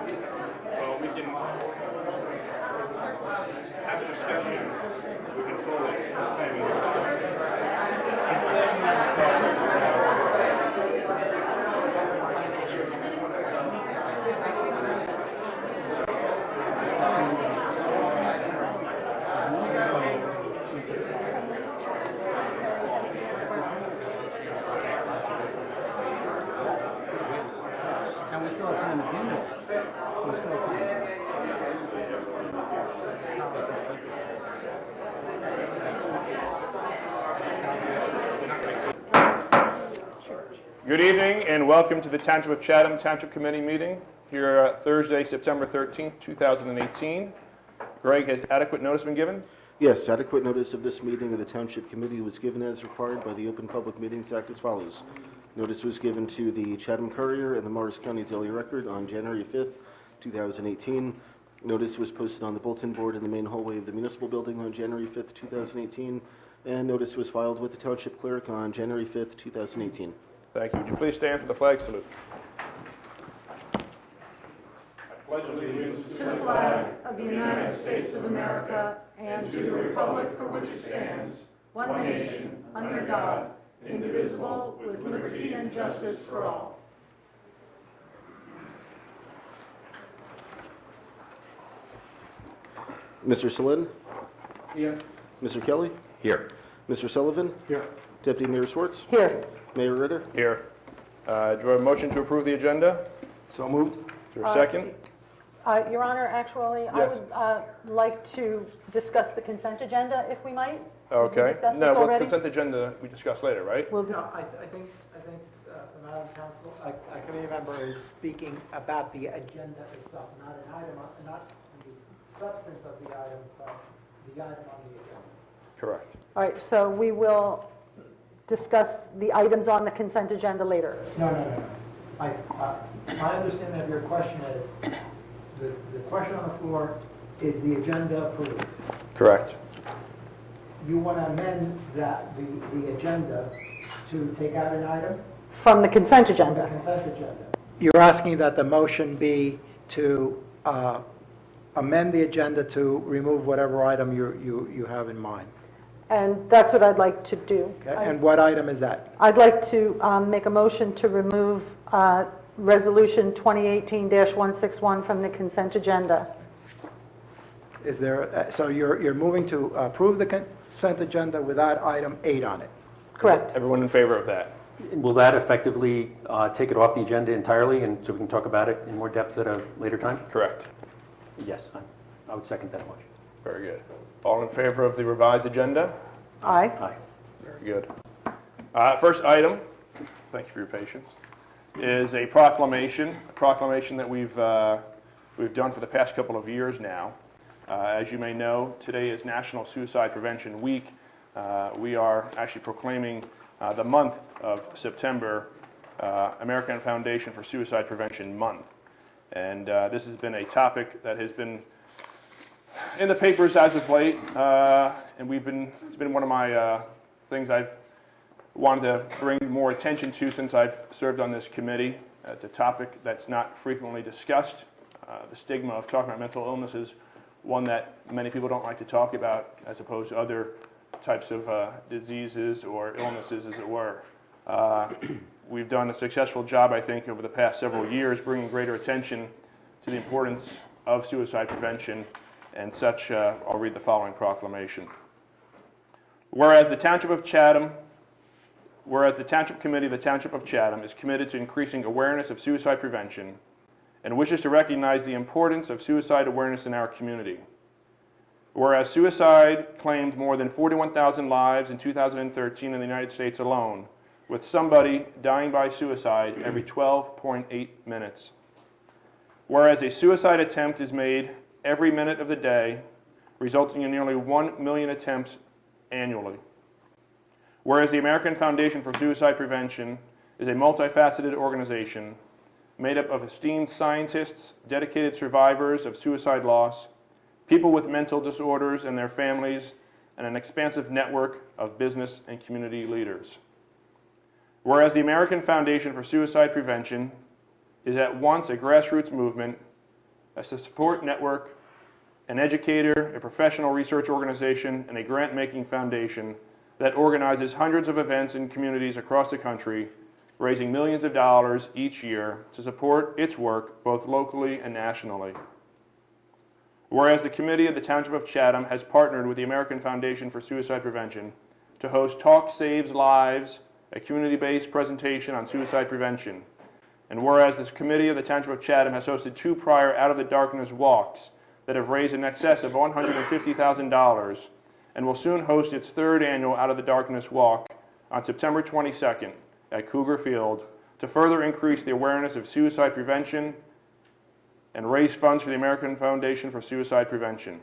Well, we can have a discussion. We can pull it this And we still have time to do that. We still have time. Good evening and welcome to the Township of Chatham Township Committee meeting here Thursday, September 13th, 2018. Greg, has adequate notice been given? Yes, adequate notice of this meeting of the Township Committee was given as required by the Open Public Meetings Act as follows. Notice was given to the Chatham Courier and the Morris County Daily Record on January 5th, 2018. Notice was posted on the bulletin board in the main hallway of the municipal building on January 5th, 2018. And notice was filed with the Township Clerk on January 5th, 2018. Thank you. Would you please stand for the flag salute? To the flag of the United States of America and to the republic for which it stands, one nation, under God, indivisible, with liberty and justice for all. Mr. Salin? Here. Mr. Kelly? Here. Mr. Sullivan? Here. Deputy Mayor Schwartz? Here. Mayor Ritter? Here. Do I have a motion to approve the agenda? So moved. Is there a second? Your Honor, actually, I Yes. would like to discuss the consent agenda, if we might. Okay. Did we discuss No, this well, already? consent agenda we discuss later, right? We'll No, I think, Madam Counsel, a committee member is speaking about the agenda itself, not an item, not the substance of the item, but the item on the agenda. Correct. All right, so we will discuss the items on the consent agenda later. No. My understanding of your question is, the question on the floor is the agenda approved. Correct. You want to amend the agenda to take out an item From the consent from the agenda. consent agenda. You're asking that the motion be to amend the agenda to remove whatever item you have in mind. And that's what I'd like to do. Okay? And what item is that? I'd like to make a motion to remove Resolution 2018-161 from the consent agenda. Is there, so you're moving to approve the consent agenda without item 8 on it? Correct. Everyone in favor of that? Will that effectively take it off the agenda entirely, and so we can talk about it in more depth at a later time? Correct. Yes, I would second that motion. Very good. All in favor of the revised agenda? Aye. Aye. Very good. First item, thank you for your patience, is a proclamation that we've done for the past couple of years now. As you may know, today is National Suicide Prevention Week. We are actually proclaiming the month of September American Foundation for Suicide Prevention Month. And this has been a topic that has been in the papers as of late, and it's been one of my things I've wanted to bring more attention to since I've served on this committee. It's a topic that's not frequently discussed. The stigma of talking about mental illness is one that many people don't like to talk about, as opposed to other types of diseases or illnesses, as it were. We've done a successful job, I think, over the past several years, bringing greater attention to the importance of suicide prevention, and such. I'll read the following proclamation. Whereas the Township Committee of the Township of Chatham is committed to increasing awareness of suicide prevention and wishes to recognize the importance of suicide awareness in our community. Whereas suicide claimed more than 41,000 lives in 2013 in the United States alone, with somebody dying by suicide every 12.8 minutes. Whereas a suicide attempt is made every minute of the day, resulting in nearly 1 million attempts annually. Whereas the American Foundation for Suicide Prevention is a multifaceted organization made up of esteemed scientists, dedicated survivors of suicide loss, people with mental disorders and their families, and an expansive network of business and community leaders. Whereas the American Foundation for Suicide Prevention is at once a grassroots movement a support network, an educator, a professional research organization, and a grant-making foundation that organizes hundreds of events in communities across the country, raising millions of dollars each year to support its work both locally and nationally. Whereas the Committee of the Township of Chatham has partnered with the American Foundation for Suicide Prevention to host Talk Saves Lives, a community-based presentation on suicide prevention. And whereas this Committee of the Township of Chatham has hosted 2 prior Out of the Darkness walks that have raised in excess of $150,000 and will soon host its 3rd annual Out of the Darkness walk on September 22nd at Cougar Field to further increase the awareness of suicide prevention and raise funds for the American Foundation for Suicide Prevention.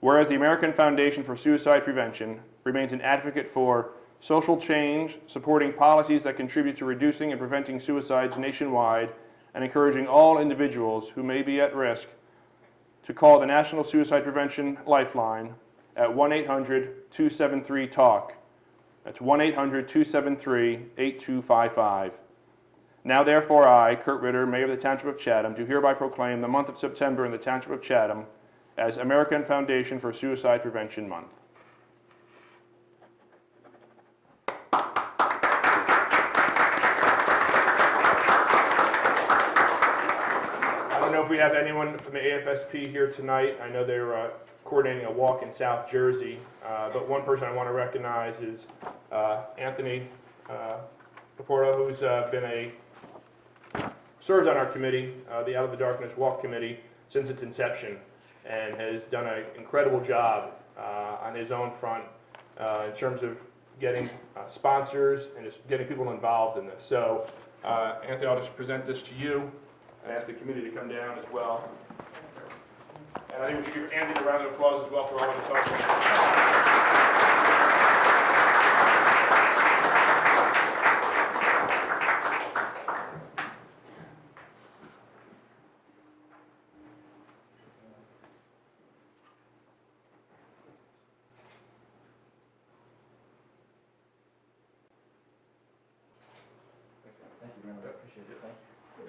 Whereas the American Foundation for Suicide Prevention remains an advocate for social change, supporting policies that contribute to reducing and preventing suicides nationwide, and encouraging all individuals who may be at risk to call the National Suicide Prevention Lifeline at 1-800-273-TALK. That's 1-800-273-8255. Now therefore I, Kurt Ritter, Mayor of the Township of Chatham, do hereby proclaim the month of September in the Township of Chatham as American Foundation for Suicide Prevention Month. I don't know if we have anyone from the AFSP here tonight. I know they're coordinating a walk in South Jersey, but one person I want to recognize is Anthony Laporta, who's serves on our committee, the Out of the Darkness Walk Committee, since its inception, and has done an incredible job on his own front in terms of getting sponsors and just getting people involved in this. So, Anthony, I'll just present this to you and ask the committee to come down as well. And I think we should give Anthony a round of applause as well for all of his hard work.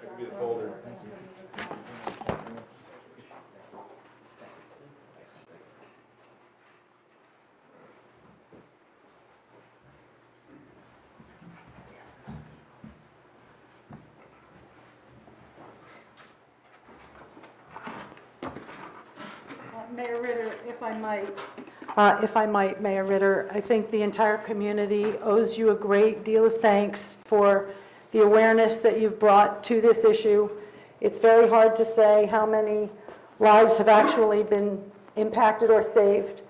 That could be the folder. Mayor Ritter, if I might, Mayor Ritter, I think the entire community owes you a great deal of thanks for the awareness that you've brought to this issue. It's very hard to say how many lives have actually been impacted or saved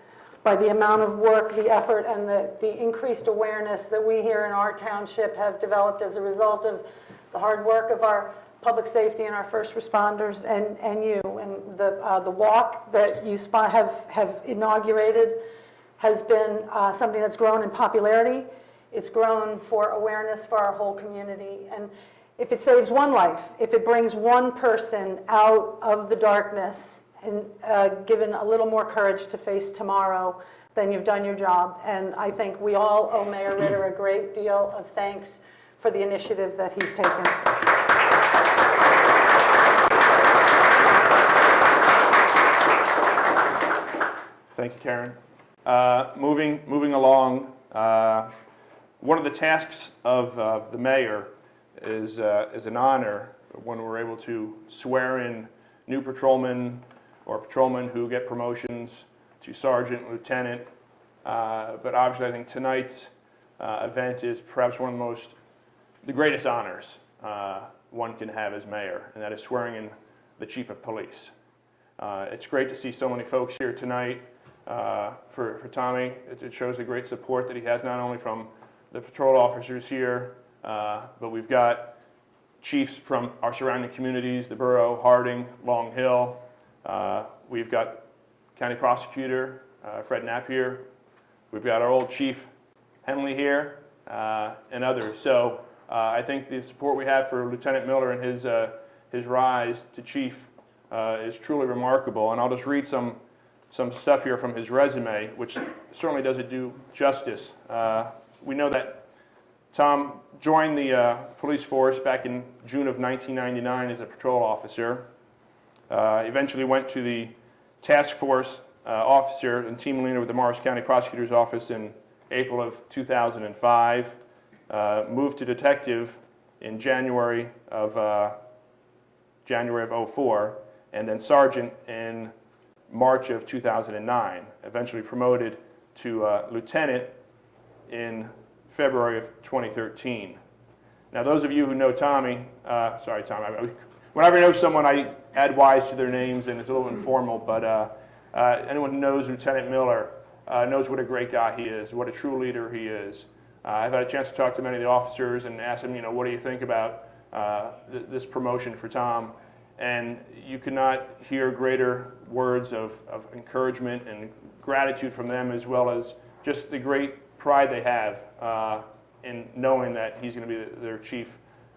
by the amount of work, the effort, and the increased awareness that we here in our township have developed as a result of the hard work of our public safety and our first responders and you. And the walk that you have inaugurated has been something that's grown in popularity. It's grown for awareness for our whole community. And if it saves one life, if it brings one person out of the darkness and given a little more courage to face tomorrow, then you've done your job. And I think we all owe Mayor Ritter a great deal of thanks for the initiative that he's taken. Thank you, Karen. Moving along, one of the tasks of the mayor is an honor when we're able to swear in new patrolmen or patrolmen who get promotions to sergeant, lieutenant. But obviously, I think tonight's event is perhaps one of the greatest honors one can have as mayor, and that is swearing in the chief of police. It's great to see so many folks here tonight. For Tommy, it shows the great support that he has not only from the patrol officers here, but we've got chiefs from our surrounding communities, the borough, Harding, Long Hill. We've got county prosecutor Fred Knapp here. We've got our old chief Henley here, and others. So I think the support we have for Lieutenant Miller and his rise to chief is truly remarkable. And I'll just read some stuff here from his resume, which certainly doesn't do justice. We know that Tom joined the police force back in June of 1999 as a patrol officer. Eventually went to the task force officer and team leader with the Morris County Prosecutor's Office in April of 2005. Moved to detective in January of '04, and then sergeant in March of 2009. Eventually promoted to lieutenant in February of 2013. Now, those of you who know Tommy, sorry, Tom, whenever I know someone, I add Y's to their names, and it's a little informal, but anyone who knows Lieutenant Miller knows what a great guy he is, what a true leader he is. I've had a chance to talk to many of the officers and ask them, what do you think about this promotion for Tom? And you could not hear greater words of encouragement and gratitude from them, as well as just the great pride they have in knowing that he's going to be their chief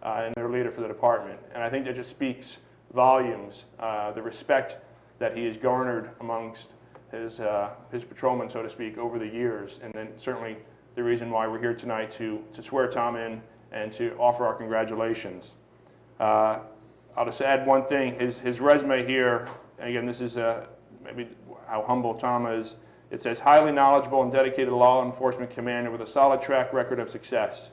and their leader for the department. And I think that just speaks volumes, the respect that he has garnered amongst his patrolmen, so to speak, over the years, and then certainly the reason why we're here tonight to swear Tom in and to offer our congratulations. I'll just add one thing. His resume here, and again, this is maybe how humble Tom is. It says, highly knowledgeable and dedicated law enforcement commander with a solid track record of success.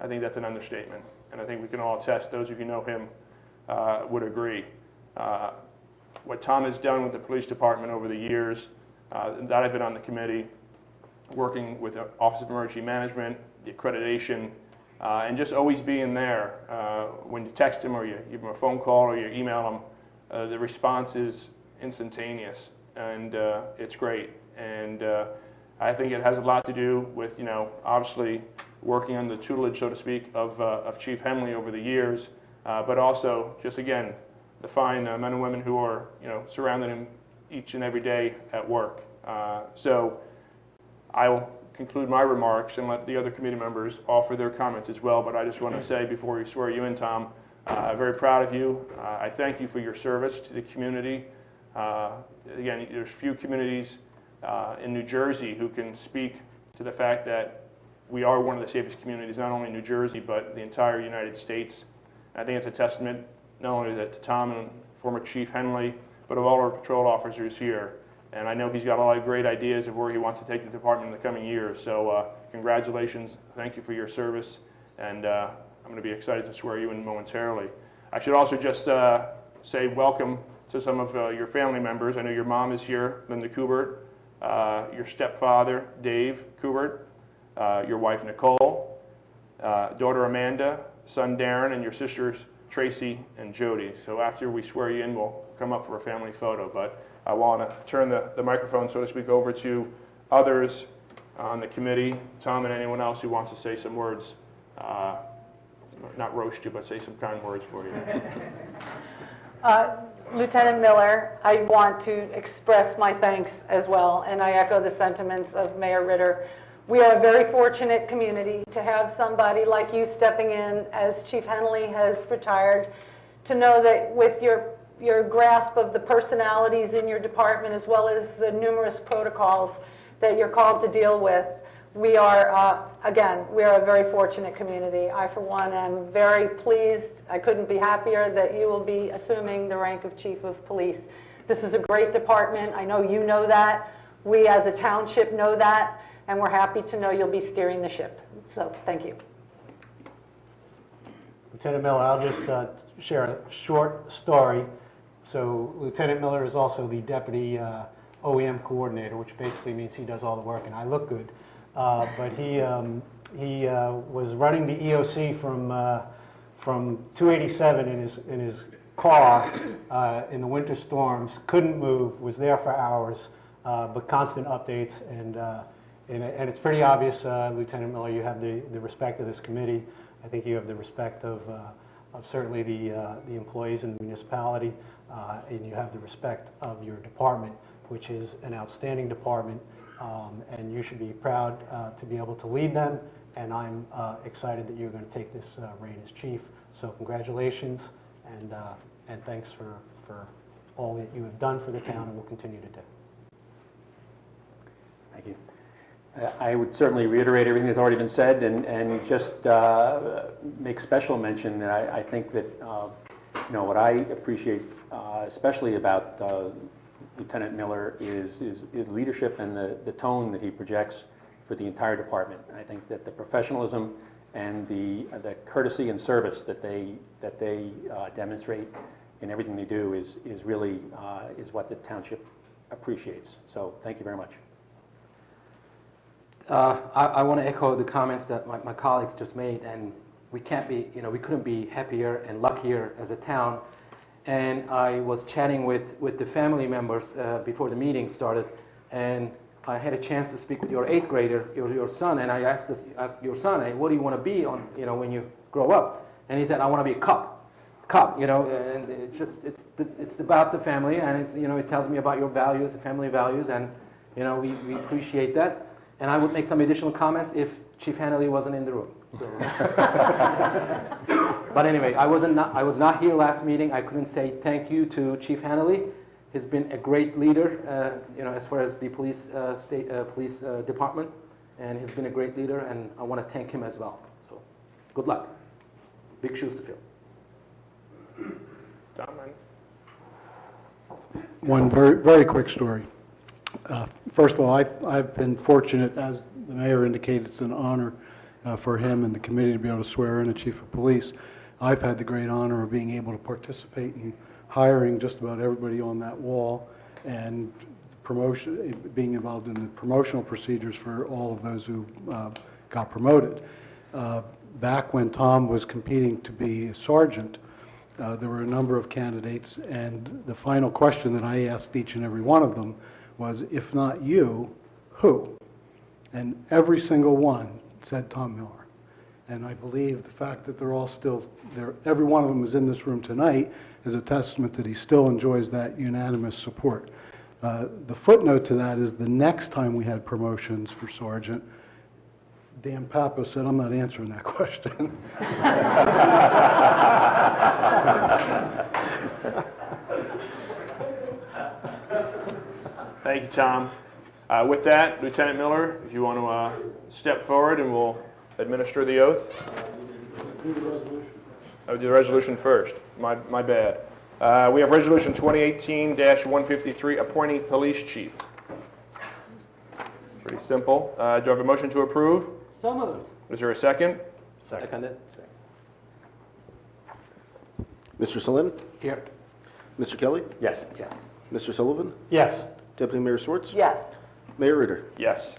I think that's an understatement, and I think we can all attest, those of you who know him would agree. What Tom has done with the police department over the years that I've been on the committee, working with the Office of Emergency Management, the accreditation, and just always being there. When you text him or you give him a phone call or you email him, the response is instantaneous, and it's great. And I think it has a lot to do with, obviously working under the tutelage, so to speak, of Chief Henley over the years, but also just, again, the fine men and women who are, surrounding him each and every day at work. So I will conclude my remarks and let the other committee members offer their comments as well, but I just want to say before we swear you in, Tom, I'm very proud of you. I thank you for your service to the community. Again, there's few communities in New Jersey who can speak to the fact that we are one of the safest communities, not only in New Jersey, but the entire United States. I think it's a testament not only to Tom and former Chief Henley, but of all our patrol officers here. And I know he's got a lot of great ideas of where he wants to take the department in the coming years. So congratulations, thank you for your service, and I'm going to be excited to swear you in momentarily. I should also just say welcome to some of your family members. I know your mom is here, Linda Kubert, your stepfather, Dave Kubert, your wife, Nicole, daughter Amanda, son Darren, and your sisters, Tracy and Jody. So after we swear you in, we'll come up for a family photo. But I want to turn the microphone, so to speak, over to others on the committee, Tom and anyone else who wants to say some words, not roast you, but say some kind words for you. Lieutenant Miller, I want to express my thanks as well, and I echo the sentiments of Mayor Ritter. We are a very fortunate community to have somebody like you stepping in as Chief Henley has retired, to know that with your grasp of the personalities in your department as well as the numerous protocols that you're called to deal with, we are, again, we are a very fortunate community. I, for one, am very pleased. I couldn't be happier that you will be assuming the rank of Chief of Police. This is a great department. I know you know that. We as a township know that, and we're happy to know you'll be steering the ship. So, thank you. Lieutenant Miller, I'll just share a short story. So Lieutenant Miller is also the deputy OEM coordinator, which basically means he does all the work and I look good. But he was running the EOC from 287 in his car in the winter storms, couldn't move, was there for hours, but constant updates, and it's pretty obvious, Lieutenant Miller, you have the respect of this committee. I think you have the respect of certainly the employees in the municipality, and you have the respect of your department, which is an outstanding department, and you should be proud to be able to lead them, and I'm excited that you're going to take this reign as chief. So congratulations, and thanks for all that you have done for the town and will continue to do. Thank you. I would certainly reiterate everything that's already been said, and just make special mention that I think that What I appreciate especially about Lieutenant Miller is his leadership and the tone that he projects for the entire department. I think that the professionalism and the courtesy and service that they demonstrate in everything they do is really is what the township appreciates. So thank you very much. I want to echo the comments that my colleagues just made, and we couldn't be happier and luckier as a town. And I was chatting with the family members before the meeting started, and I had a chance to speak with your 8th grader, your son, and I asked your son, hey, what do you want to be when you grow up? And he said, I want to be a cop, and it's about the family, and it tells me about your values, the family values, and we appreciate that. And I would make some additional comments if Chief Hannelly wasn't in the room. So. But anyway, I was not here last meeting. I couldn't say thank you to Chief Hannelly. He's been a great leader, as far as the police department, and he's been a great leader, and I want to thank him as well. So, good luck. Big shoes to fill. Tom, One very, very quick story. First of all, I've been fortunate, as the mayor indicated, it's an honor for him and the committee to be able to swear in a chief of police. I've had the great honor of being able to participate in hiring just about everybody on that wall and being involved in the promotional procedures for all of those who got promoted. Back when Tom was competing to be a sergeant, there were a number of candidates, and the final question that I asked each and every one of them was, if not you, who? And every single one said Tom Miller. And I believe the fact that they're all still there, every one of them is in this room tonight, is a testament that he still enjoys that unanimous support. The footnote to that is the next time we had promotions for sergeant, Dan Papa said, I'm not answering that question. Thank you, Tom. With that, Lieutenant Miller, if you want to step forward and we'll administer the oath. I would do the resolution first. My bad. We have Resolution 2018-153, appointing police chief. Pretty simple. Do I have a motion to approve? So moved. Is there a second? Seconded. Mr. Salim? Here. Mr. Kelly? Yes. Yes. Mr. Sullivan? Yes. Deputy Mayor Swartz? Yes. Mayor Ritter? Yes.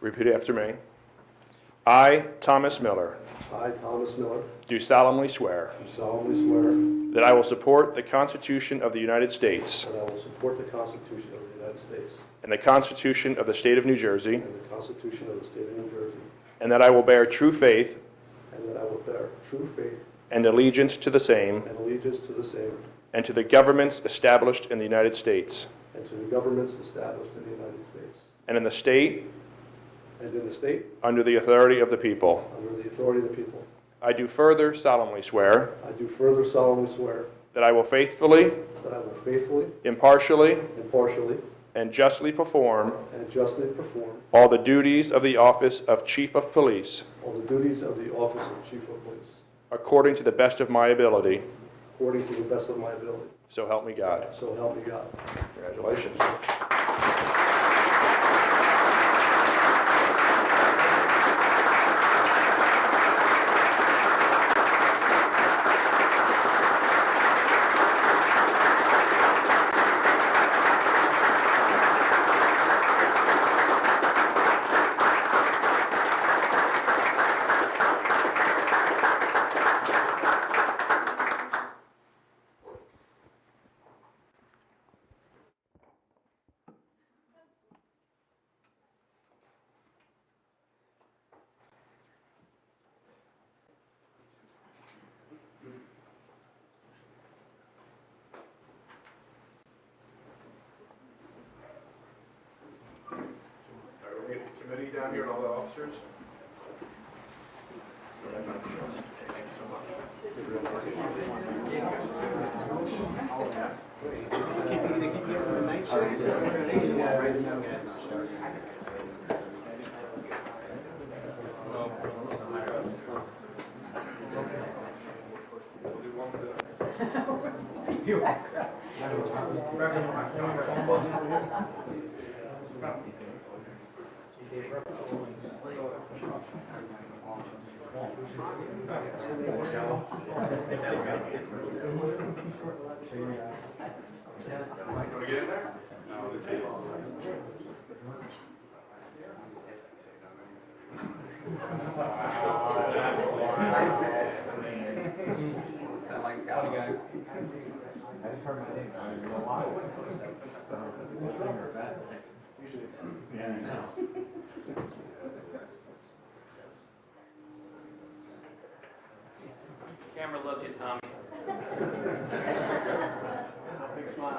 Repeat after me. I, Thomas Miller, I, Thomas Miller, do solemnly swear do solemnly swear that I will support the Constitution of the United States that I will support the Constitution of the United States and the Constitution of the State of New Jersey, and the Constitution of the State of New Jersey, and that I will bear true faith and that I will bear true faith and allegiance to the same and allegiance to the same and to the governments established in the United States and to the governments established in the United States and in the state and in the state under the authority of the people. under the authority of the people. I do further solemnly swear I do further solemnly swear that I will faithfully, that I will faithfully, impartially, impartially, and justly perform and justly perform all the duties of the office of Chief of Police all the duties of the office of Chief of Police according to the best of my ability. according to the best of my ability. So help me God. So help me God. Congratulations. down here and all the officers. Want to get in there? Camera look at Tommy. Big smile.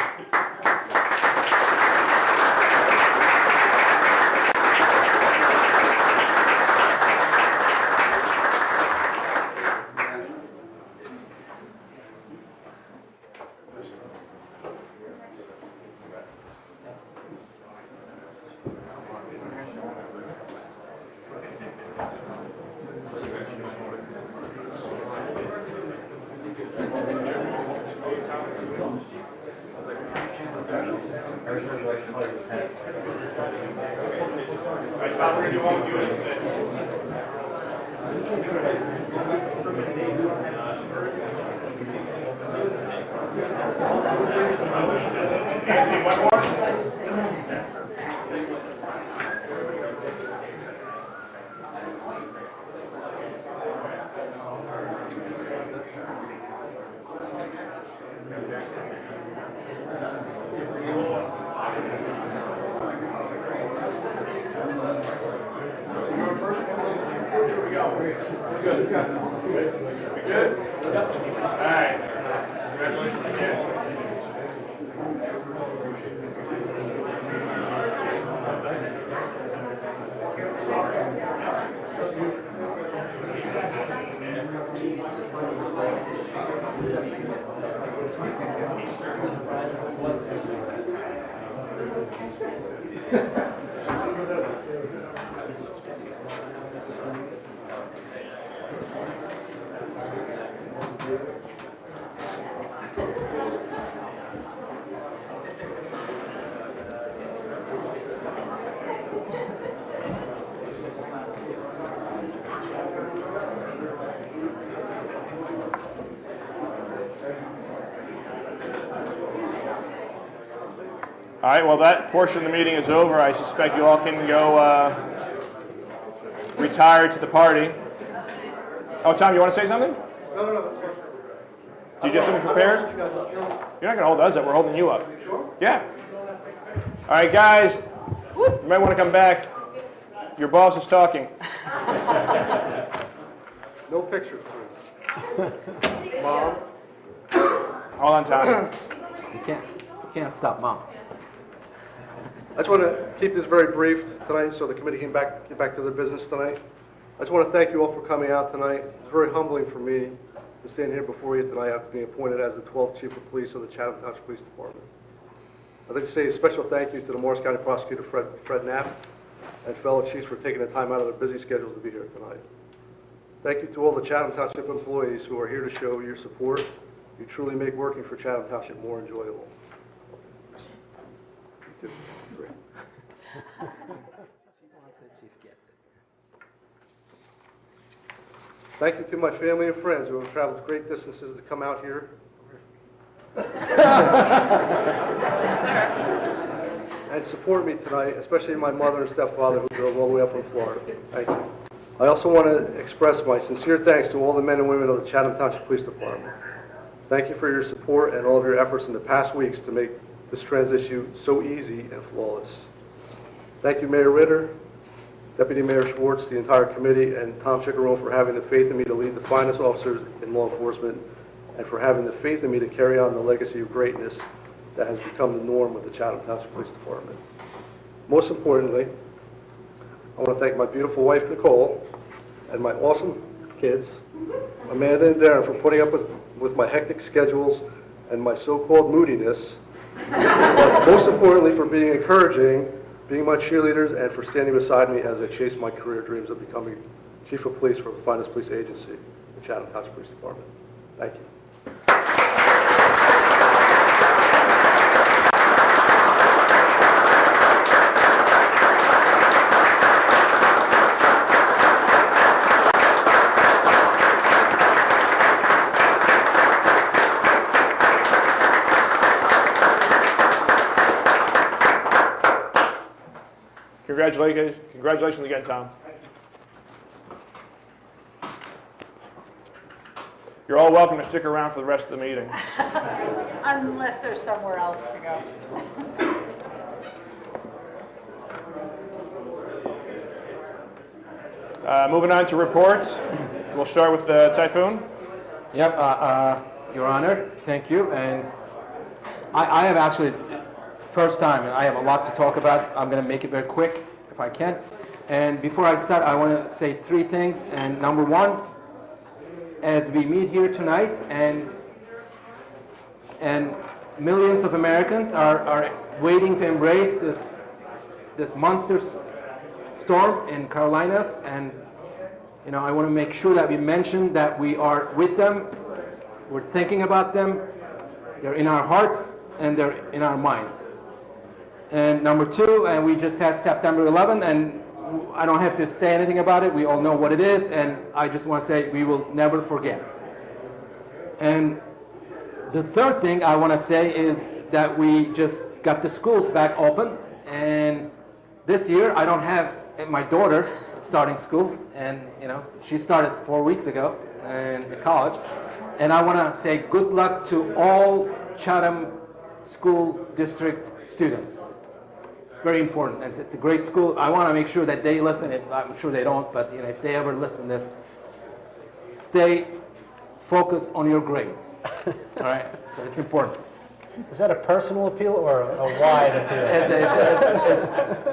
All right, well, that portion of the meeting is over. I suspect you all can go retire to the party. Oh, Tom, you want to say something? No. Did you have something prepared? You're not going to hold us up. We're holding you up. Sure? Yeah. All right, guys, you might want to come back. Your boss is talking. No pictures, please. Mom? Hold on, Tom. You can't stop Mom. I just want to keep this very brief tonight so the committee can get back to their business tonight. I just want to thank you all for coming out tonight. It's very humbling for me to stand here before you tonight after being appointed as the 12th Chief of Police of the Chatham Township Police Department. I'd like to say a special thank you to the Morris County Prosecutor Fred Knapp and fellow chiefs for taking the time out of their busy schedules to be here tonight. Thank you to all the Chatham Township employees who are here to show your support. You truly make working for Chatham Township more enjoyable. You too. Great. She wants it, Chief gets it. Thank you to my family and friends who have traveled great distances to come out here. And support me tonight, especially my mother and stepfather who drove all the way up from Florida. Thank you. I also want to express my sincere thanks to all the men and women of the Chatham Township Police Department. Thank you for your support and all of your efforts in the past weeks to make this transition so easy and flawless. Thank you, Mayor Ritter, Deputy Mayor Schwartz, the entire committee, and Tom Chickarone for having the faith in me to lead the finest officers in law enforcement and for having the faith in me to carry on the legacy of greatness that has become the norm with the Chatham Township Police Department. Most importantly, I want to thank my beautiful wife, Nicole, and my awesome kids, Amanda and Darren, for putting up with my hectic schedules and my so-called moodiness. But most importantly, for being encouraging, being my cheerleaders, and for standing beside me as I chase my career dreams of becoming Chief of Police for the finest police agency, the Chatham Township Police Department. Thank you. Congratulations again, Tom. You're all welcome to stick around for the rest of the meeting. Unless there's somewhere else to go. Moving on to reports. We'll start with Typhoon. Yep, Your Honor, thank you. And I have actually, first time, and I have a lot to talk about. I'm going to make it very quick if I can. And before I start, I want to say three things. And number one, as we meet here tonight, and millions of Americans are waiting to embrace this monster storm in Carolinas, and you know, I want to make sure that we mention that we are with them, we're thinking about them, they're in our hearts and they're in our minds. And number two, and we just passed September 11th, and I don't have to say anything about it, we all know what it is, and I just want to say we will never forget. And the third thing I want to say is that we just got the schools back open, and this year I don't have my daughter starting school, and you know, she started 4 weeks ago in college, and I want to say good luck to all Chatham School District students. It's very important, and it's a great school. I want to make sure that they listen. I'm sure they don't, but you know, if they ever listen to this, stay focused on your grades. All right, so it's important. Is that a personal appeal or a wide appeal?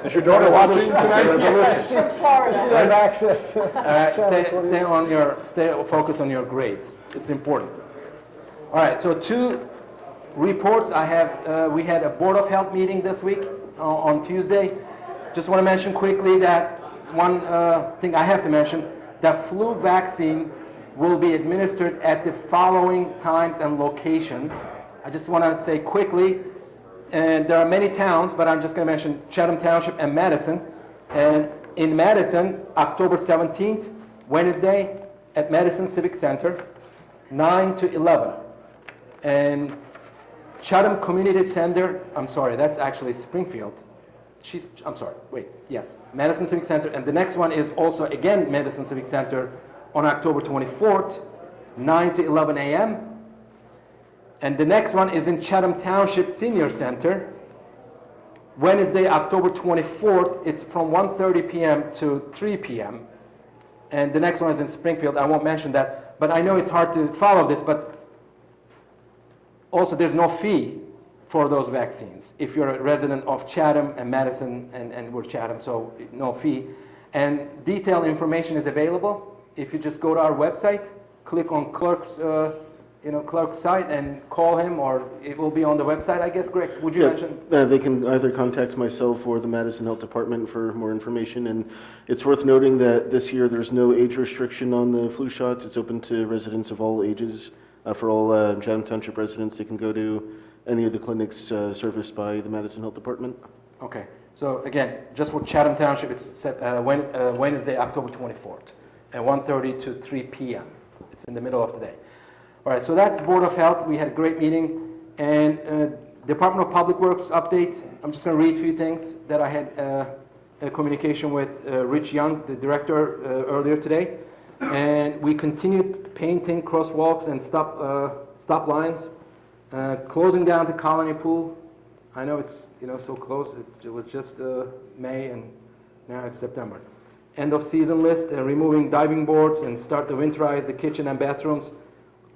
Is your daughter watching tonight? She should have access to. Stay focused on your grades. It's important. All right. So two reports I have. We had a Board of Health meeting this week on Tuesday. Just want to mention quickly that one thing I have to mention: that flu vaccine will be administered at the following times and locations. I just want to say quickly, and there are many towns, but I'm just going to mention Chatham Township and Madison. And in Madison, October 17th, Wednesday, at Madison Civic Center, 9 to 11. And Chatham Community Center, I'm sorry, that's actually Springfield. Madison Civic Center. And the next one is also, again, Madison Civic Center on October 24th, 9 to 11 a.m. And the next one is in Chatham Township Senior Center, Wednesday, October 24th. It's from 1:30 p.m. to 3 p.m. And the next one is in Springfield. I won't mention that, but I know it's hard to follow this, but also there's no fee for those vaccines. If you're a resident of Chatham and Madison, and we're Chatham, so no fee. And detailed information is available. If you just go to our website, click on clerk's site and call him, or it will be on the website, I guess. Greg, would you mention? They can either contact myself or the Madison Health Department for more information. And it's worth noting that this year there's no age restriction on the flu shots. It's open to residents of all ages. For all Chatham Township residents, they can go to any of the clinics serviced by the Madison Health Department. Okay. So again, just for Chatham Township, it's Wednesday, October 24th, at 1:30 to 3 p.m. It's in the middle of the day. All right, so that's Board of Health. We had a great meeting. And Department of Public Works update. I'm just going to read a few things that I had a communication with Rich Young, the director, earlier today. And we continued painting crosswalks and stop lines, closing down the Colony Pool. I know it's so close. It was just May, and now it's September. End of season list, removing diving boards, and start to winterize the kitchen and bathrooms.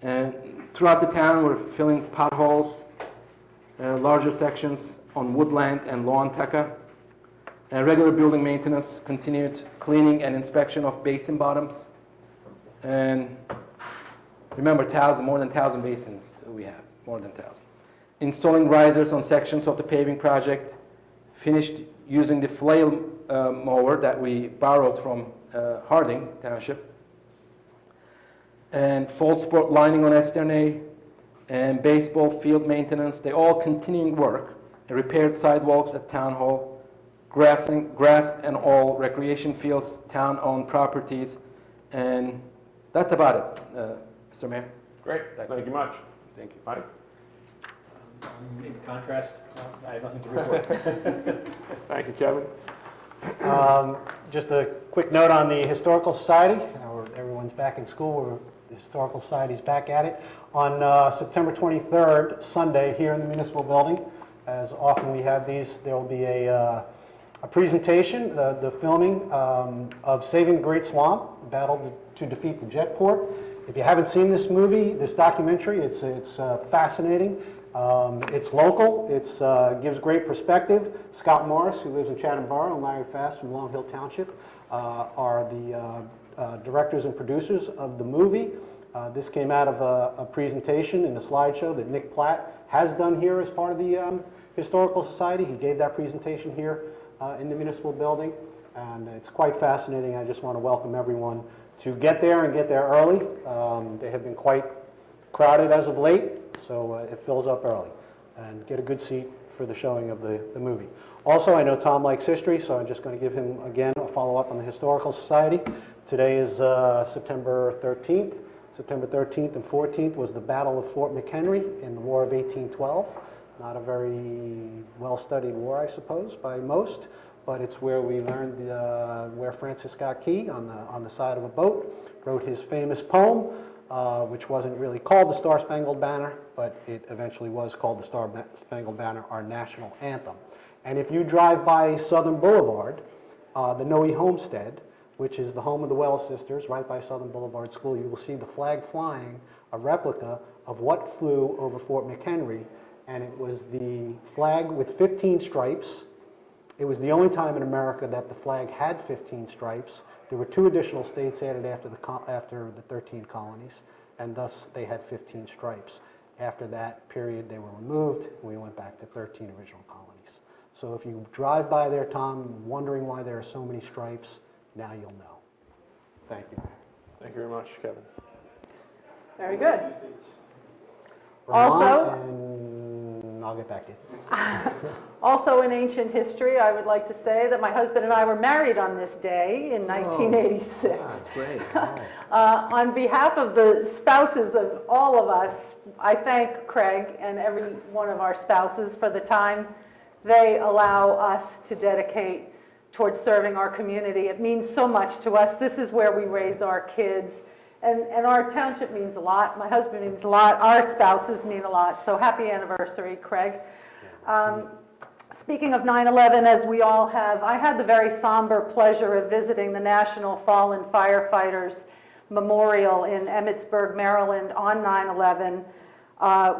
And throughout the town, we're filling potholes, larger sections on Woodland and Lawantaka. and regular building maintenance, continued cleaning and inspection of basin bottoms. And remember, more than 1,000 basins we have, more than 1,000. Installing risers on sections of the paving project, finished using the flail mower that we borrowed from Harding Township, and fall sport lining on Esternay, and baseball field maintenance. They all continuing work, and repaired sidewalks at Town Hall, grass and all recreation fields, town-owned properties, and that's about it, Mr. Mayor. Great, thank you much. Thank you. Mike? In contrast, I have nothing to report. Thank you, Kevin. Just a quick note on the Historical Society. Everyone's back in school. The Historical Society's back at it. On September 23rd, Sunday, here in the Municipal Building, as often we have these, there will be a presentation, the filming of Saving the Great Swamp, Battle to Defeat the Jetport. If you haven't seen this movie, this documentary, it's fascinating. It's local. It gives great perspective. Scott Morris, who lives in Chatham Borough, and Larry Fast from Long Hill Township are the directors and producers of the movie. This came out of a presentation in a slideshow that Nick Platt has done here as part of the Historical Society. He gave that presentation here in the Municipal Building, and it's quite fascinating. I just want to welcome everyone to get there and get there early. They have been quite crowded as of late, so it fills up early, and get a good seat for the showing of the movie. Also, I know Tom likes history, so I'm just going to give him, again, a follow-up on the Historical Society. Today is September 13th. September 13th and 14th was the Battle of Fort McHenry in the War of 1812. Not a very well-studied war, I suppose, by most, but it's where we learned where Francis Scott Key, on the side of a boat, wrote his famous poem, which wasn't really called the Star-Spangled Banner, but it eventually was called the Star-Spangled Banner, our national anthem. And if you drive by Southern Boulevard, the Noe Homestead, which is the home of the Wells sisters, right by Southern Boulevard School, you will see the flag flying, a replica of what flew over Fort McHenry, and it was the flag with 15 stripes. It was the only time in America that the flag had 15 stripes. There were 2 additional states added after the 13 colonies, and thus they had 15 stripes. After that period, they were removed, and we went back to 13 original colonies. So if you drive by there, Tom, wondering why there are so many stripes, now you'll know. Thank you. Thank you very much, Kevin. Very good. Vermont, Also- and I'll get back to you. Also in ancient history, I would like to say that my husband and I were married on this day in 1986. That's great. On behalf of the spouses of all of us, I thank Craig and every one of our spouses for the time they allow us to dedicate towards serving our community. It means so much to us. This is where we raise our kids. And our township means a lot. My husband means a lot. Our spouses mean a lot. So happy anniversary, Craig. Speaking of 9/11, as we all have, I had the very somber pleasure of visiting the National Fallen Firefighters Memorial in Emmitsburg, Maryland on 9/11.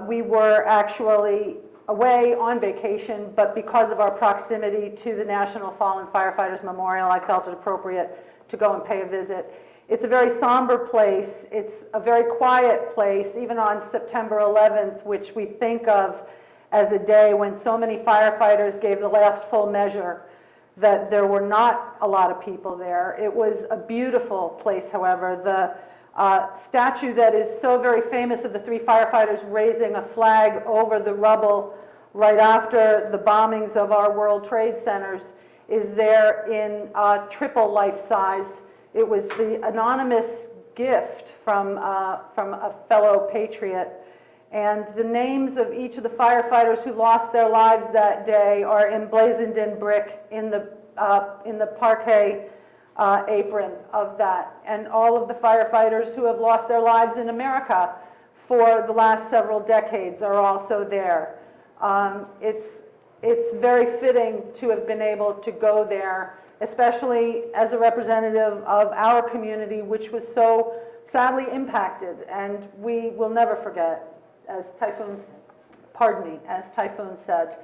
We were actually away on vacation, but because of our proximity to the National Fallen Firefighters Memorial, I felt it appropriate to go and pay a visit. It's a very somber place. It's a very quiet place, even on September 11th, which we think of as a day when so many firefighters gave the last full measure, that there were not a lot of people there. It was a beautiful place, however. The statue that is so very famous of the 3 firefighters raising a flag over the rubble right after the bombings of our World Trade Centers is there in triple life size. It was the anonymous gift from a fellow patriot. And the names of each of the firefighters who lost their lives that day are emblazoned in brick in the parquet apron of that. And all of the firefighters who have lost their lives in America for the last several decades are also there. It's very fitting to have been able to go there, especially as a representative of our community, which was so sadly impacted, and we will never forget, as Typhoon said,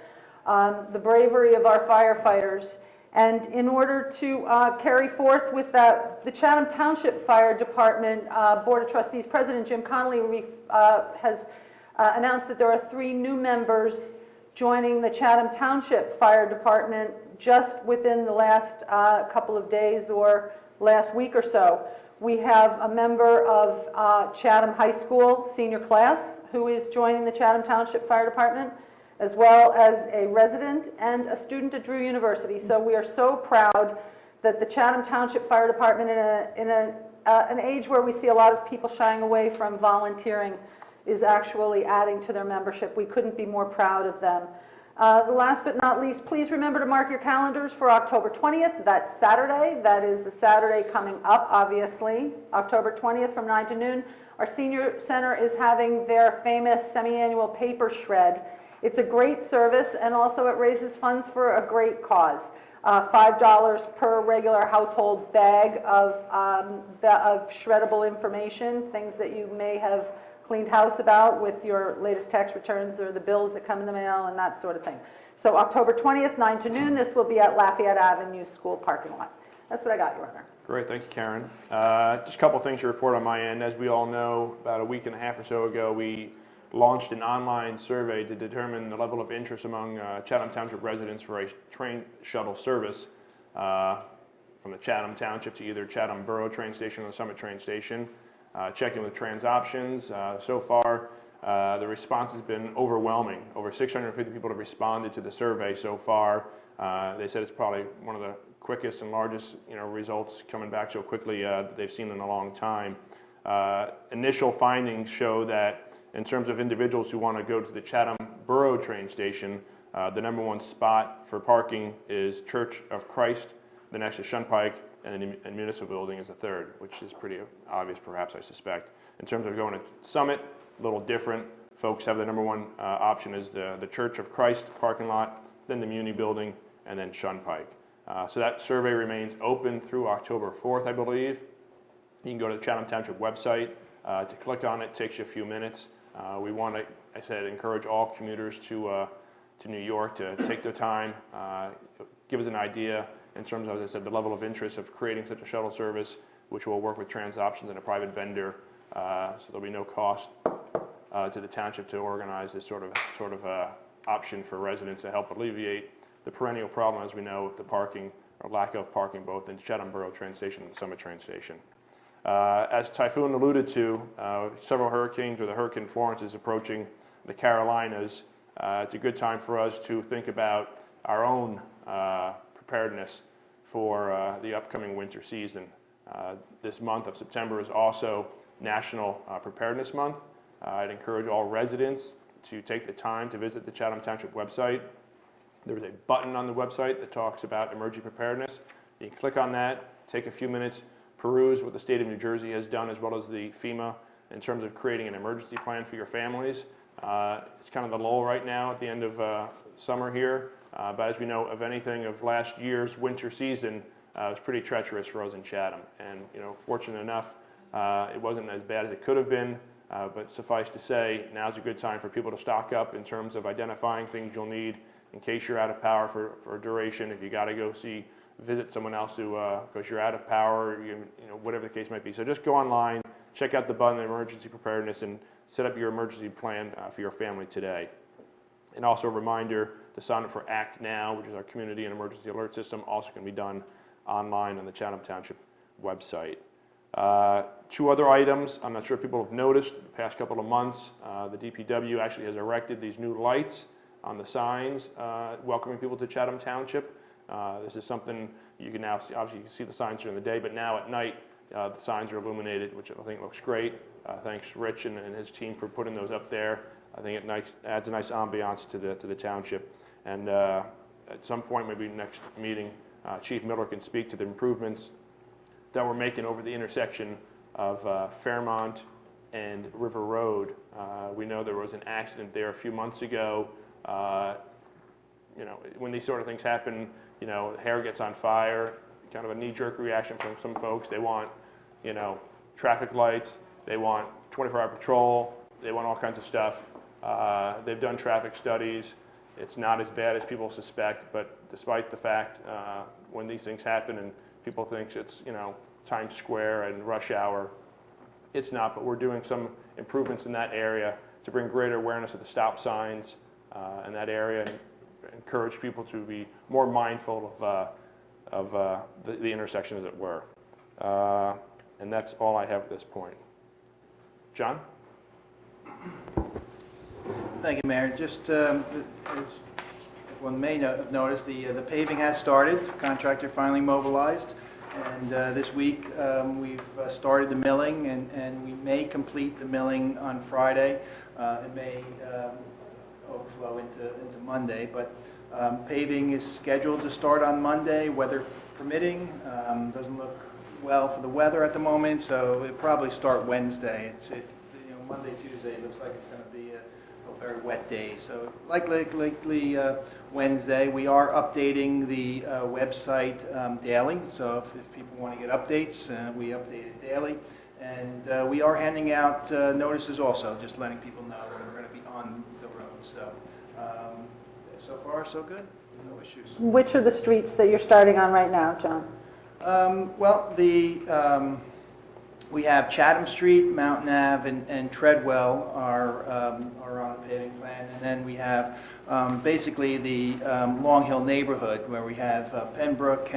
the bravery of our firefighters And in order to carry forth with the Chatham Township Fire Department Board of Trustees President Jim Connolly has announced that there are 3 new members joining the Chatham Township Fire Department just within the last couple of days or last week or so. We have a member of Chatham High School senior class who is joining the Chatham Township Fire Department, as well as a resident and a student at Drew University. So we are so proud that the Chatham Township Fire Department, in an age where we see a lot of people shying away from volunteering, is actually adding to their membership. We couldn't be more proud of them. Last but not least, please remember to mark your calendars for October 20th. That's Saturday. That is the Saturday coming up, obviously. October 20th from 9 to noon. Our senior center is having their famous semi-annual paper shred. It's a great service, and also it raises funds for a great cause. $5 per regular household bag of shreddable information, things that you may have cleaned house about with your latest tax returns or the bills that come in the mail and that sort of thing. So October 20th, 9 to noon, this will be at Lafayette Avenue School parking lot. That's what I got, Your Honor. Great, thank you, Karen. Just a couple things to report on my end. As we all know, about a week and a half or so ago, we launched an online survey to determine the level of interest among Chatham Township residents for a train shuttle service from the Chatham Township to either Chatham Borough train station or the Summit train station. Checking with trans options. So far, the response has been overwhelming. Over 650 people have responded to the survey so far. They said it's probably one of the quickest and largest results coming back so quickly that they've seen in a long time. Initial findings show that in terms of individuals who want to go to the Chatham Borough train station, the #1 spot for parking is Church of Christ, the next is Shunpike, and Municipal Building is the third, which is pretty obvious, perhaps, I suspect. In terms of going to Summit, a little different. Folks have the #1 option is the Church of Christ parking lot, then the Muni Building, and then Shunpike. So that survey remains open through October 4th, I believe. You can go to the Chatham Township website. To click on it takes you a few minutes. We want to, I said, encourage all commuters to New York to take their time, give us an idea in terms of, as I said, the level of interest of creating such a shuttle service, which will work with trans options and a private vendor. So there'll be no cost to the township to organize this sort of option for residents to help alleviate the perennial problem, as we know, of the parking or lack of parking both in Chatham Borough train station and the Summit train station. As Typhoon alluded to, several hurricanes, or the Hurricane Florence is approaching the Carolinas. It's a good time for us to think about our own preparedness for the upcoming winter season. This month of September is also National Preparedness Month. I'd encourage all residents to take the time to visit the Chatham Township website. There is a button on the website that talks about emergency preparedness. You can click on that, take a few minutes, peruse what the state of New Jersey has done, as well as the FEMA, in terms of creating an emergency plan for your families. It's kind of the lull right now at the end of summer here, but as we know of anything of last year's winter season, it was pretty treacherous for us in Chatham. And fortunate enough, it wasn't as bad as it could have been, but suffice to say, now's a good time for people to stock up in terms of identifying things you'll need in case you're out of power for a duration. If you got to go visit someone else who, because you're out of power, whatever the case might be. So just go online, check out the button, Emergency Preparedness, and set up your emergency plan for your family today. And also a reminder to sign up for Act Now, which is our community and emergency alert system, also can be done online on the Chatham Township website. 2 other items I'm not sure if people have noticed the past couple of months. The DPW actually has erected these new lights on the signs welcoming people to Chatham Township. This is something you can now see. Obviously, you can see the signs during the day, but now at night, the signs are illuminated, which I think looks great. Thanks, Rich and his team, for putting those up there. I think it adds a nice ambiance to the township. And at some point, maybe next meeting, Chief Miller can speak to the improvements that we're making over the intersection of Fairmont and River Road. We know there was an accident there a few months ago. When these sort of things happen, hair gets on fire, kind of a knee-jerk reaction from some folks. They want, traffic lights, they want 24-hour patrol, they want all kinds of stuff. They've done traffic studies, It's not as bad as people suspect, but despite the fact when these things happen and people think it's, Times Square and rush hour, it's not, but we're doing some improvements in that area to bring greater awareness of the stop signs in that area and encourage people to be more mindful of the intersection, as it were. And that's all I have at this point. John? Thank you, Mayor. Just as one may have noticed, the paving has started. Contractor finally mobilized. And this week, we've started the milling, and we may complete the milling on Friday. It may overflow into Monday, but paving is scheduled to start on Monday, weather permitting. Doesn't look well for the weather at the moment, so it'll probably start Wednesday. Monday, Tuesday, it looks like it's going to be a very wet day. So likely Wednesday. We are updating the website daily, so if people want to get updates, we update it daily. And we are handing out notices also, just letting people know when we're going to be on the road. So, so far, so good. No issues. Which are the streets that you're starting on right now, John? We have Chatham Street, Mountain Ave, and Treadwell are on the paving plan. And then we have basically the Long Hill neighborhood, where we have Pembroke,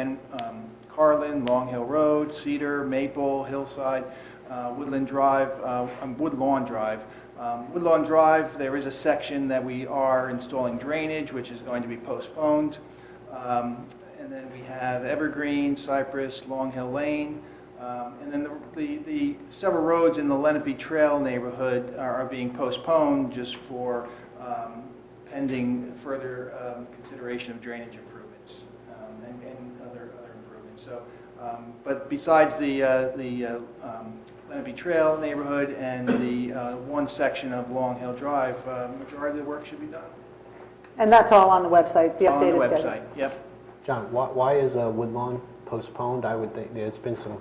Carlin, Long Hill Road, Cedar, Maple, Hillside, Woodlawn Drive. Woodlawn Drive, there is a section that we are installing drainage, which is going to be postponed. And then we have Evergreen, Cypress, Long Hill Lane. And then the several roads in the Lenape Trail neighborhood are being postponed just for pending further consideration of drainage improvements and other improvements. So, but besides the Lenape Trail neighborhood and the one section of Long Hill Drive, majority of the work should be done. And that's all on the website, the updated On the schedule? website, yep. John, why is Woodlawn postponed? I would think there's been some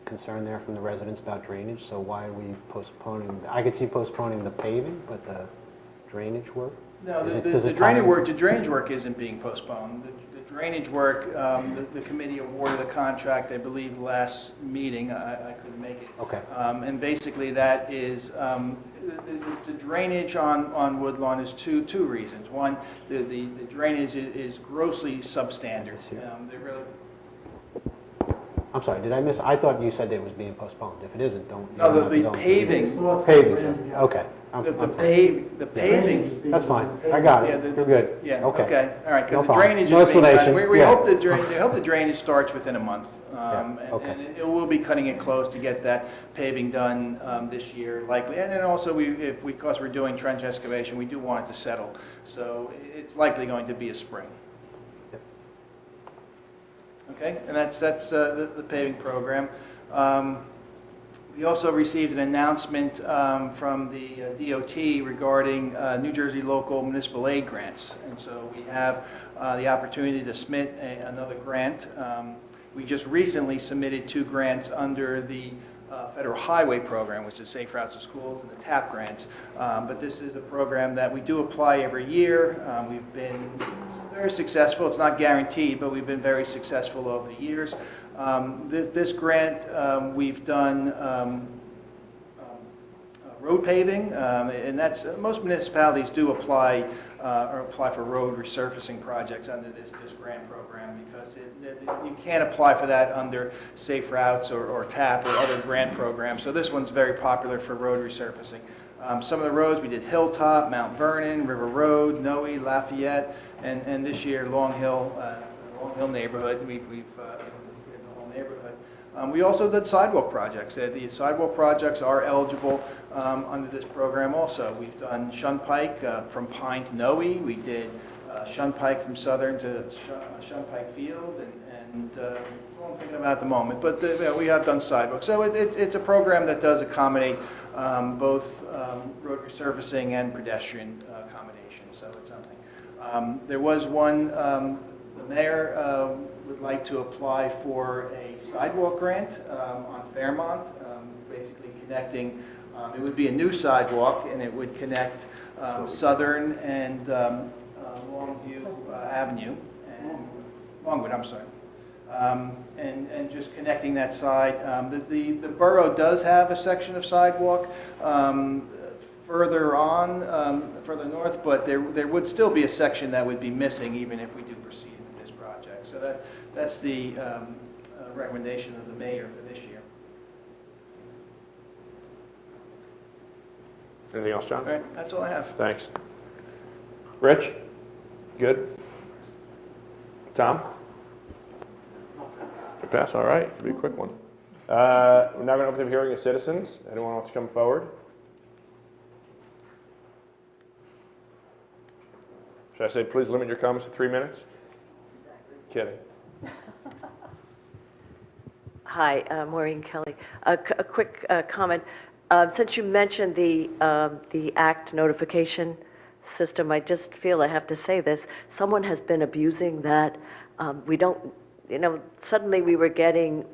concern there from the residents about drainage, so why are we postponing? I could see postponing the paving, but the drainage work? No, the drainage work isn't being postponed. The drainage work, the committee awarded the contract, I believe, last meeting. I couldn't make it. Okay. And basically that is, the drainage on Woodlawn is two reasons. One, the drainage is grossly substandard. They really... I'm sorry, did I miss? I thought you said it was being postponed. If it isn't, don't... No, the paving. Paving, sorry. Okay. The paving. That's fine. I got it. You're good. Yeah, Okay. okay, all right, No because the problem. drainage No is being done. explanation. We Yeah. hope the drainage starts within a month. Okay. And it will be cutting it close to get that paving done this year, likely. And then also, because we're doing trench excavation, we do want it to settle. So it's likely going to be a spring. Okay, and that's the paving program. We also received an announcement from the DOT regarding New Jersey local municipal aid grants. And so we have the opportunity to submit another grant. We just recently submitted 2 grants under the Federal Highway Program, which is Safe Routes to Schools, and the TAP grants. But this is a program that we do apply every year. We've been very successful. It's not guaranteed, but we've been very successful over the years. This grant, we've done road paving, and that's most municipalities do apply for road resurfacing projects under this grant program, because you can't apply for that under Safe Routes or TAP or other grant programs. So this one's very popular for road resurfacing. Some of the roads we did: Hilltop, Mount Vernon, River Road, Noe, Lafayette, and this year Long Hill neighborhood. We've the whole neighborhood. We also did sidewalk projects. The sidewalk projects are eligible under this program also. We've done Shunpike from Pine to Noe. We did Shunpike from Southern to Shunpike Field, and I'm thinking about at the moment. But we have done sidewalks. So it's a program that does accommodate both road resurfacing and pedestrian accommodation. So it's something. There was one, the mayor would like to apply for a sidewalk grant on Fairmont, basically connecting, it would be a new sidewalk, and it would connect Southern and Longview Avenue, and Longwood, I'm sorry. And just connecting that side. The borough does have a section of sidewalk further on, further north, but there would still be a section that would be missing even if we do proceed with this project. So that's the recommendation of the mayor for this year. Anything else, John? All right, that's all I have. Thanks. Rich? Good? Tom? Good pass, all right. It'll be a quick one. We're now going to open the hearing of citizens. Anyone wants to come forward? Should I say, please limit your comments to 3 minutes? Kidding. Hi, Maureen Kelly. A quick comment. Since you mentioned the ACT notification system, I just feel I have to say this. Someone has been abusing that. We don't, suddenly we were getting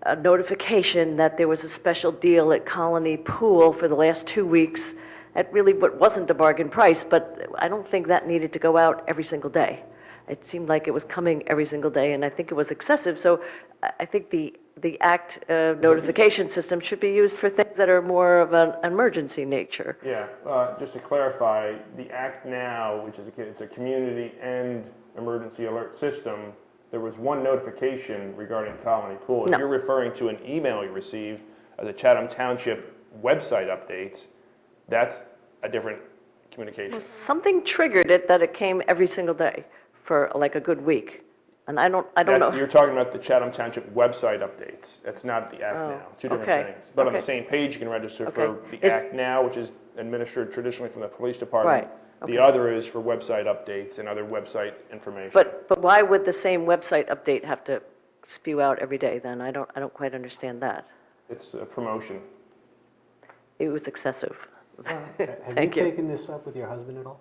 a notification that there was a special deal at Colony Pool for the last 2 weeks at really what wasn't a bargain price, but I don't think that needed to go out every single day. It seemed like it was coming every single day, and I think it was excessive. So I think the ACT notification system should be used for things that are more of an emergency nature. Yeah, just to clarify, the ACT Now, which is it's a community and emergency alert system, there was one notification regarding Colony Pool. If No. you're referring to an email you received of the Chatham Township website updates, that's a different communication. Well, something triggered it that it came every single day for like a good week. And I don't know. You're talking about the Chatham Township website updates. That's not the ACT Now. Two different okay, things. But on the okay. same page, you can register for Okay. the ACT Now, which is administered traditionally from the police department. Right, The okay. other is for website updates and other website information. But why would the same website update have to spew out every day then? I don't quite understand that. It's a promotion. It was excessive. Have Thank you you. taken this up with your husband at all?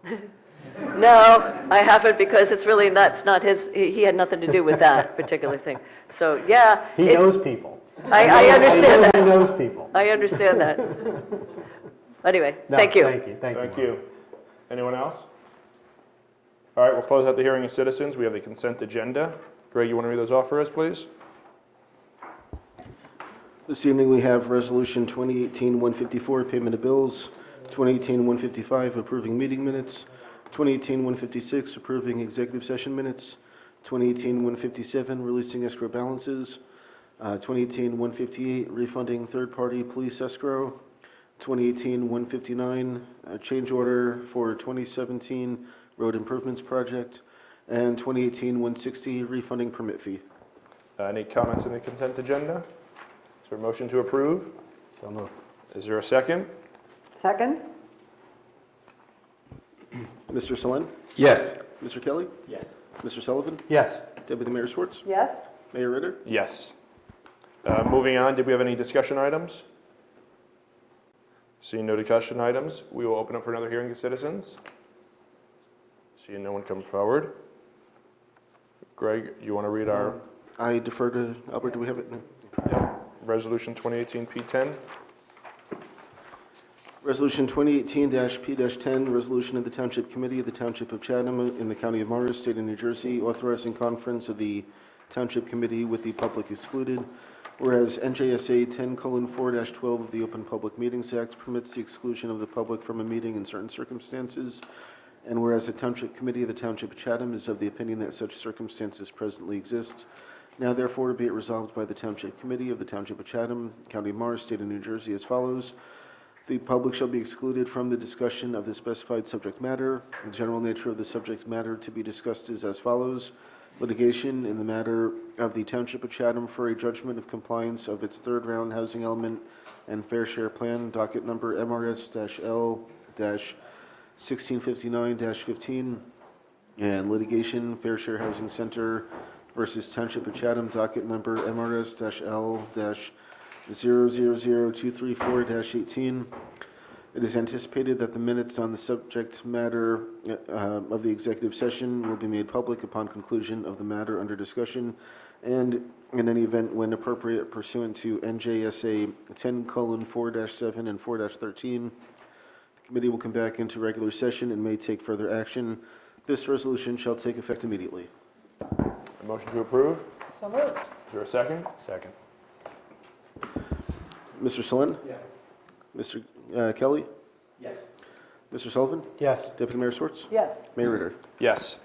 No, I haven't, because it's really not, it's not his, he had nothing to do with that particular thing. So, yeah. He knows people. I understand He that. knows people. I understand that. Anyway, No, thank you. Thank you, thank you. Thank you. Anyone else? All right, we'll close out the hearing of citizens. We have the consent agenda. Greg, you want to read those off for us, please? This evening, we have Resolution 2018-154, payment of bills, 2018-155, approving meeting minutes, 2018-156, approving executive session minutes, 2018-157, releasing escrow balances, 2018-158, refunding third-party police escrow, 2018-159, change order for 2017 road improvements project, and 2018-160, refunding permit fee. Any comments on the consent agenda? Is there a motion to approve? So moved. Is there a second? Second? Mr. Solen? Yes. Mr. Kelly? Yes. Mr. Sullivan? Yes. Deputy Mayor Schwartz? Yes? Mayor Ritter? Yes. Moving on, did we have any discussion items? Seeing no discussion items, we will open up for another hearing of citizens. Seeing no one come forward. Greg, you want to read our I defer to Albert. Do we have it? No. Resolution 2018 P10? Resolution 2018-P-10, resolution of the Township Committee of the Township of Chatham in the County of Morris, State of New Jersey, authorizing conference of the Township Committee with the public excluded, whereas NJSA 10:4-12 of the Open Public Meetings Act permits the exclusion of the public from a meeting in certain circumstances, and whereas the Township Committee of the Township of Chatham is of the opinion that such circumstances presently exist, now therefore be it resolved by the Township Committee of the Township of Chatham, County of Morris, State of New Jersey as follows. The public shall be excluded from the discussion of the specified subject matter. The general nature of the subject matter to be discussed is as follows. Litigation in the matter of the Township of Chatham for a judgment of compliance of its third round housing element and fair share plan, docket number MRS-L-1659-15, and litigation Fair Share Housing Center versus Township of Chatham, docket number MRS-L-000234-18. It is anticipated that the minutes on the subject matter of the executive session will be made public upon conclusion of the matter under discussion, and in any event when appropriate pursuant to NJSA 10:4-7 and 4-13. The committee will come back into regular session and may take further action. This resolution shall take effect immediately. A motion to approve? So moved. Is there a second? Second. Mr. Selin? Yes. Mr. Kelly? Yes. Mr. Sullivan? Yes. Deputy Mayor Schwartz? Yes. Mayor Ritter? Yes.